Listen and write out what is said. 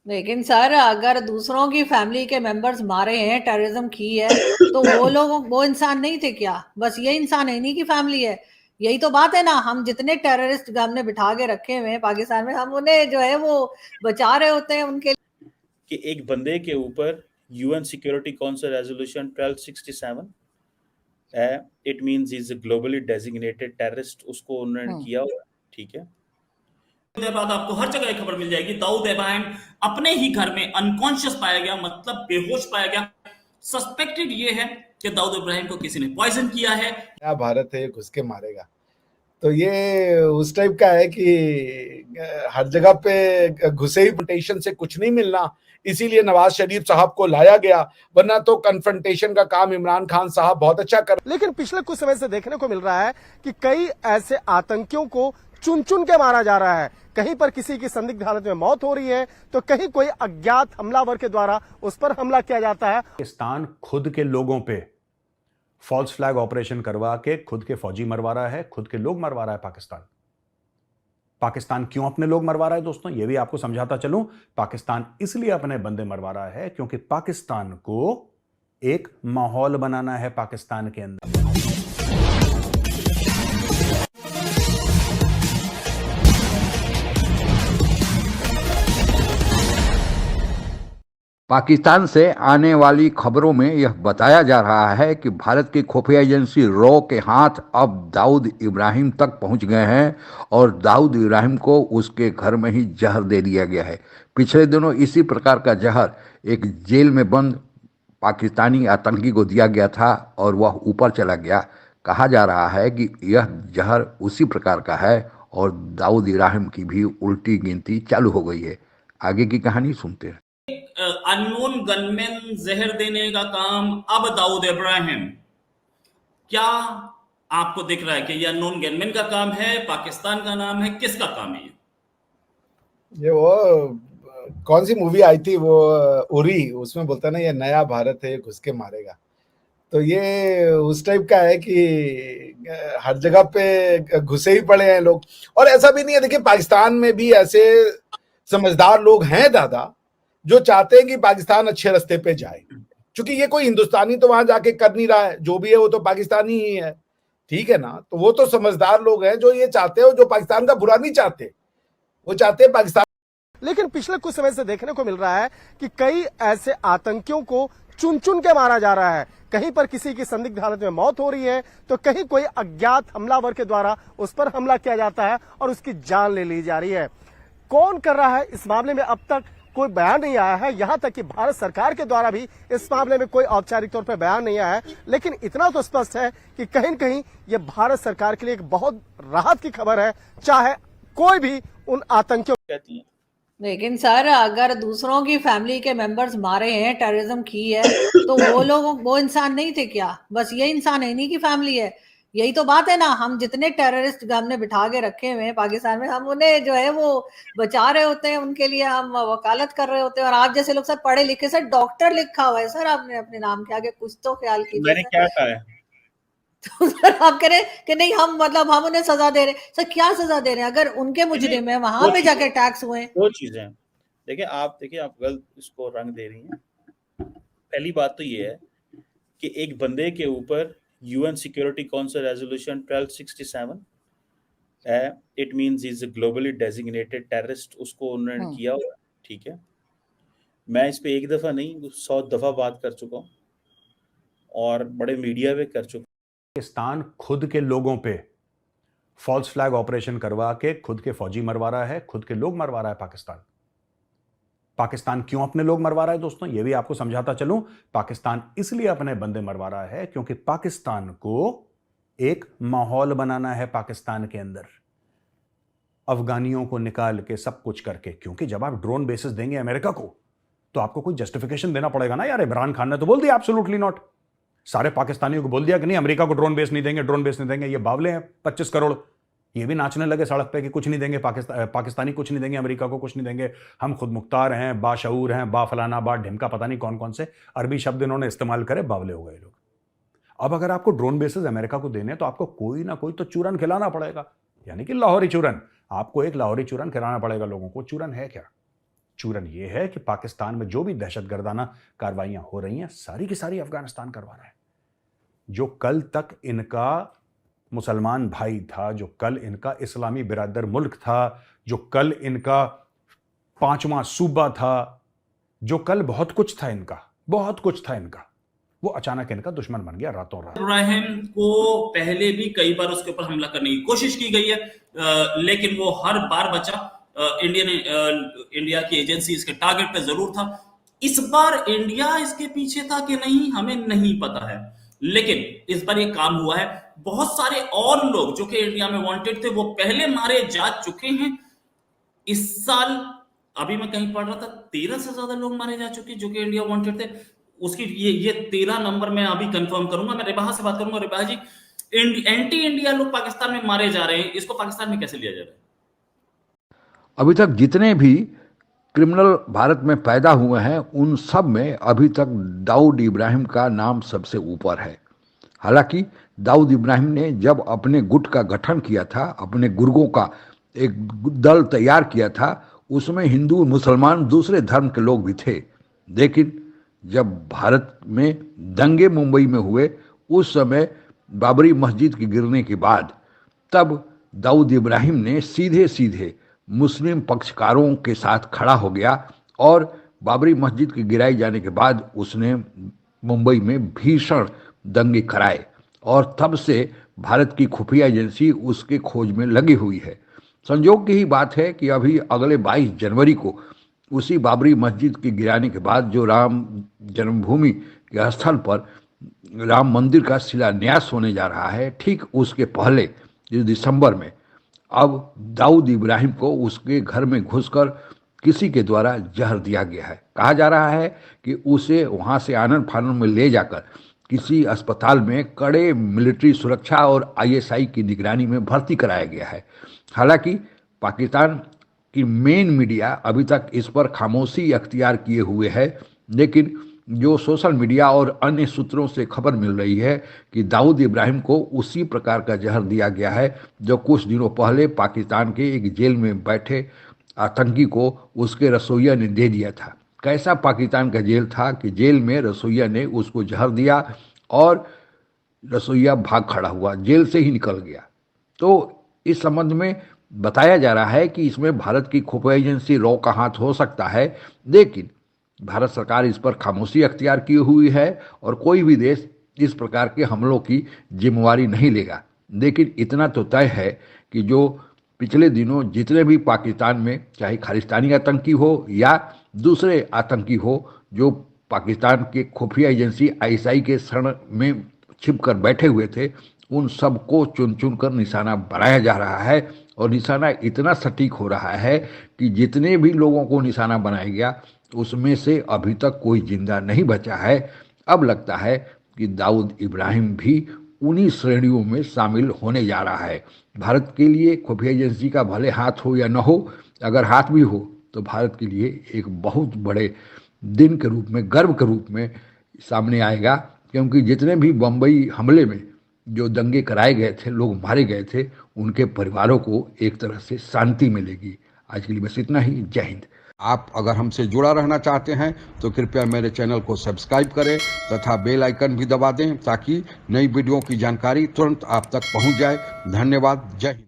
लेकिन सर अगर दूसरों की फैमिली के मेंबर्स मारे हैं, टेररिज्म की है, तो वो लोग वो इंसान नहीं थे क्या? बस ये इंसान है, इन्हीं की फैमिली है। यही तो बात है ना, हम जितने टेररिस्ट हमने बिठा के रखे हुए हैं पाकिस्तान में, हम उन्हें जो है वो बचा रहे होते हैं उनके। कि एक बंदे के ऊपर यूएन सिक्योरिटी काउंसिल रेजोल्यूशन 1267 है, it means is globally designated terrorist, उसको उन्होंने किया हुआ है, ठीक है। देर बाद आपको हर जगह खबर मिल जाएगी, दाऊद इब्राहिम अपने ही घर में अनकॉन्शियस पाया गया, मतलब बेहोश पाया गया। सस्पेक्टेड ये है कि दाऊद इब्राहिम को किसी ने पॉइजन किया है। क्या भारत है, घुस के मारेगा। तो ये उस टाइप का है कि हर जगह पे घुसे ही कन्फ्रंटेशन से कुछ नहीं मिलना, इसीलिए नवाज शरीफ साहब को लाया गया, वरना तो कन्फ्रंटेशन का काम इमरान खान साहब बहुत अच्छा कर। लेकिन पिछले कुछ समय से देखने को मिल रहा है कि कई ऐसे आतंकियों को चुन चुन के मारा जा रहा है। कहीं पर किसी की संदिग्ध हालत में मौत हो रही है, तो कहीं कोई अज्ञात हमलावर के द्वारा उस पर हमला किया जाता है। पाकिस्तान खुद के लोगों पे फॉल्स फ्लैग ऑपरेशन करवा के खुद के फौजी मरवा रहा है, खुद के लोग मरवा रहा है। पाकिस्तान क्यों अपने लोग मरवा रहा है दोस्तों, यह भी आपको समझाता चलूं। पाकिस्तान इसलिए अपने बंदे मरवा रहा है क्योंकि पाकिस्तान को एक माहौल बनाना है पाकिस्तान के अंदर। पाकिस्तान से आने वाली खबरों में यह बताया जा रहा है कि भारत की खुफिया एजेंसी रॉ के हाथ अब दाऊद इब्राहिम तक पहुंच गए हैं और दाऊद इब्राहिम को उसके घर में ही जहर दे दिया गया है। पिछले दिनों इसी प्रकार का जहर एक जेल में बंद पाकिस्तानी आतंकी को दिया गया था और वह ऊपर चला गया। कहा जा रहा है कि यह जहर उसी प्रकार का है और दाऊद इब्राहिम की भी उल्टी गिनती चालू हो गई है। आगे की कहानी सुनते हैं। अननोन गनमैन जहर देने का काम अब दाऊद इब्राहिम, क्या आपको दिख रहा है कि यह अननोन गनमैन का काम है, पाकिस्तान का नाम है, किसका काम है ये वो कौन सी मूवी आई थी वो उरी, उसमें बोलता ना ये नया भारत है, घुस के मारेगा। तो ये उस टाइप का है कि हर जगह पे घुसे ही पड़े हैं लोग। और ऐसा भी नहीं है, देखिए पाकिस्तान में भी ऐसे समझदार लोग हैं दादा, जो चाहते हैं कि पाकिस्तान अच्छे रास्ते पे जाए, क्योंकि ये कोई हिंदुस्तानी तो वहां जाके कर नहीं रहा है, जो भी है वो तो पाकिस्तानी ही है, ठीक है ना। तो वो तो समझदार लोग हैं जो ये चाहते हो, जो पाकिस्तान का बुरा नहीं चाहते, वो चाहते हैं पाकिस्तान। लेकिन पिछले कुछ समय से देखने को मिल रहा है कि कई ऐसे आतंकियों को चुन चुन के मारा जा रहा है। कहीं पर किसी की संदिग्ध हालत में मौत हो रही है, तो कहीं कोई अज्ञात हमलावर के द्वारा उस पर हमला किया जाता है और उसकी जान ले ली जा रही है। कौन कर रहा है इस मामले में अब तक कोई बयान नहीं आया है। यहां तक कि भारत सरकार के द्वारा भी इस मामले में कोई औपचारिक तौर पर बयान नहीं आया है। लेकिन इतना तो स्पष्ट है कि कहीं न कहीं यह भारत सरकार के लिए एक बहुत राहत की खबर है, चाहे कोई भी उन आतंकियों। कहती हैं लेकिन सर अगर दूसरों की फैमिली के मेंबर्स मारे हैं, टेररिज्म की है, तो वो लोग वो इंसान नहीं थे क्या? बस ये इंसान है, इन्हीं की फैमिली है। यही तो बात है ना, हम जितने टेररिस्ट हमने बिठा के रखे हुए हैं पाकिस्तान में, हम उन्हें जो है वो बचा रहे होते हैं, उनके लिए हम वकालत कर रहे होते हैं। और आप जैसे लोग सर पढ़े लिखे, सर डॉक्टर लिखा हुआ है सर आपने अपने नाम के आगे, कुछ तो ख्याल कीजिए मैंने सर। क्या कहा है? तो सर आप कह रहे हैं कि नहीं हम मतलब हम उन्हें सजा दे रहे हैं। सर क्या सजा दे रहे हैं? अगर उनके मुजरिम है वहां पे जाके टैक्स हुए। दो चीजें हैं। देखिए आप गलत इसको रंग दे रही हैं। पहली बात तो ये है कि एक बंदे के ऊपर यूएन सिक्योरिटी काउंसिल रेजोल्यूशन 1267 है, it means is globally designated terrorist, उसको उन्होंने किया हुआ है, ठीक है। मैं इस पे एक दफा नहीं 100 दफा बात कर चुका हूँ और बड़े मीडिया पे कर चुका हूँ। पाकिस्तान खुद के लोगों पे फॉल्स फ्लैग ऑपरेशन करवा के खुद के फौजी मरवा रहा है, खुद के लोग मरवा रहा है। पाकिस्तान क्यों अपने लोग मरवा रहा है दोस्तों, यह भी आपको समझाता चलूं। पाकिस्तान इसलिए अपने बंदे मरवा रहा है क्योंकि पाकिस्तान को एक माहौल बनाना है पाकिस्तान के अंदर, अफगानियों को निकाल के सब कुछ करके। क्योंकि जब आप ड्रोन बेसिस देंगे अमेरिका को, तो आपको कोई जस्टिफिकेशन देना पड़ेगा ना यार। इमरान खान ने तो बोल दिया एब्सोल्युटली नॉट, सारे पाकिस्तानियों को बोल दिया कि नहीं अमेरिका को ड्रोन बेस नहीं देंगे, ड्रोन बेस नहीं देंगे। ये बावले हैं 25 करोड़, ये भी नाचने लगे सड़क पे कि कुछ नहीं देंगे, पाकिस्तानी कुछ नहीं देंगे, अमेरिका को कुछ नहीं देंगे, हम खुद मुख्तार हैं, बाशऊर हैं, बा फलाना बा ढिमका, पता नहीं कौन कौन से अरबी शब्द इन्होंने इस्तेमाल करे, बावले हो गए लोग। अब अगर आपको ड्रोन बेसिस अमेरिका को देने, तो आपको कोई ना कोई तो चूरन खिलाना पड़ेगा, यानी कि लाहौरी चूरन। आपको एक लाहौरी चूरन खिलाना पड़ेगा लोगों को। चूरन है क्या? चूरन ये है कि पाकिस्तान में जो भी दहशतगर्दाना कार्रवाइयां हो रही हैं सारी की सारी अफगानिस्तान करवा रहा है। जो कल तक इनका मुसलमान भाई था, जो कल इनका इस्लामी बिरादर मुल्क था, जो कल इनका 5वां सूबा था, जो कल बहुत कुछ था इनका, वो अचानक इनका दुश्मन बन गया रातों रात। इब्राहिम को पहले भी कई बार उसके ऊपर हमला करने की कोशिश की गई है, लेकिन वो हर बार बचा। इंडिया की एजेंसी इसके टारगेट पे जरूर था। इस बार इंडिया इसके पीछे था कि नहीं हमें नहीं पता है, लेकिन इस बार ये काम हुआ है। बहुत सारे और लोग जो कि इंडिया में वांटेड थे वो पहले मारे जा चुके हैं। इस साल अभी मैं कहीं पढ़ रहा था 13 से ज्यादा लोग मारे जा चुके जो कि इंडिया वांटेड थे। उसकी ये 13 नंबर मैं अभी कंफर्म करूंगा। मैं रिबाहा से बात करूंगा। रिबाहा जी, एंटी इंडिया लोग पाकिस्तान में मारे जा रहे हैं, इसको पाकिस्तान में कैसे लिया जा रहा है? अभी तक जितने भी क्रिमिनल भारत में पैदा हुए हैं उन सब में अभी तक दाऊद इब्राहिम का नाम सबसे ऊपर है। हालांकि दाऊद इब्राहिम ने जब अपने गुट का गठन किया था, अपने गुर्गों का एक दल तैयार किया था, उसमें हिंदू मुसलमान दूसरे धर्म के लोग भी थे। लेकिन जब भारत में दंगे मुंबई में हुए उस समय बाबरी मस्जिद के गिरने के बाद तब दाऊद इब्राहिम ने सीधे सीधे मुस्लिम पक्षकारों के साथ खड़ा हो गया और बाबरी मस्जिद के गिराए जाने के बाद उसने मुंबई में भीषण दंगे कराए और तब से भारत की खुफिया एजेंसी उसके खोज में लगी हुई है। संयोग की ही बात है कि अभी अगले 22 जनवरी को उसी बाबरी मस्जिद के गिराने के बाद जो राम जन्मभूमि के स्थल पर राम मंदिर का शिलान्यास होने जा रहा है, ठीक उसके पहले दिसंबर में अब दाऊद इब्राहिम को उसके घर में घुसकर किसी के द्वारा जहर दिया गया है। कहा जा रहा है कि उसे वहां से आनन फानन में ले जाकर किसी अस्पताल में कड़े मिलिट्री सुरक्षा और आईएसआई की निगरानी में भर्ती कराया गया है। हालांकि पाकिस्तान की मेन मीडिया अभी तक इस पर खामोशी अख्तियार किए हुए है, लेकिन जो सोशल मीडिया और अन्य सूत्रों से खबर मिल रही है कि दाऊद इब्राहिम को उसी प्रकार का जहर दिया गया है जो कुछ दिनों पहले पाकिस्तान के एक जेल में बैठे आतंकी को उसके रसोइया ने दे दिया था। कैसा पाकिस्तान का जेल था कि जेल में रसोइया ने उसको जहर दिया और रसोइया भाग खड़ा हुआ, जेल से ही निकल गया। तो इस संबंध में बताया जा रहा है कि इसमें भारत की खुफिया एजेंसी रॉ का हाथ हो सकता है, लेकिन भारत सरकार इस पर खामोशी अख्तियार की हुई है और कोई भी देश इस प्रकार के हमलों की जिम्मेवारी नहीं लेगा। लेकिन इतना तो तय है कि जो पिछले दिनों जितने भी पाकिस्तान में चाहे खालिस्तानी आतंकी हो या दूसरे आतंकी हो जो पाकिस्तान के खुफिया एजेंसी आईएसआई के शरण में छिपकर बैठे हुए थे, उन सबको चुन चुन कर निशाना बनाया जा रहा है और निशाना इतना सटीक हो रहा है कि जितने भी लोगों को निशाना बनाया गया उसमें से अभी तक कोई जिंदा नहीं बचा है। अब लगता है कि दाऊद इब्राहिम भी उन्हीं श्रेणियों में शामिल होने जा रहा है। भारत के लिए खुफिया एजेंसी का भले हाथ हो या न हो, अगर हाथ भी हो तो भारत के लिए एक बहुत बड़े दिन के रूप में, गर्व के रूप में सामने आएगा, क्योंकि जितने भी बम्बई हमले में जो दंगे कराए गए थे, लोग मारे गए थे, उनके परिवारों को एक तरह से शांति मिलेगी। आज के लिए बस इतना ही। जय हिंद। आप अगर हमसे जुड़ा रहना चाहते हैं तो कृपया मेरे चैनल को सब्सक्राइब करें तथा बेल आइकन भी दबा दें ताकि नई वीडियो की जानकारी तुरंत आप तक पहुंच जाए। धन्यवाद। जय हिंद।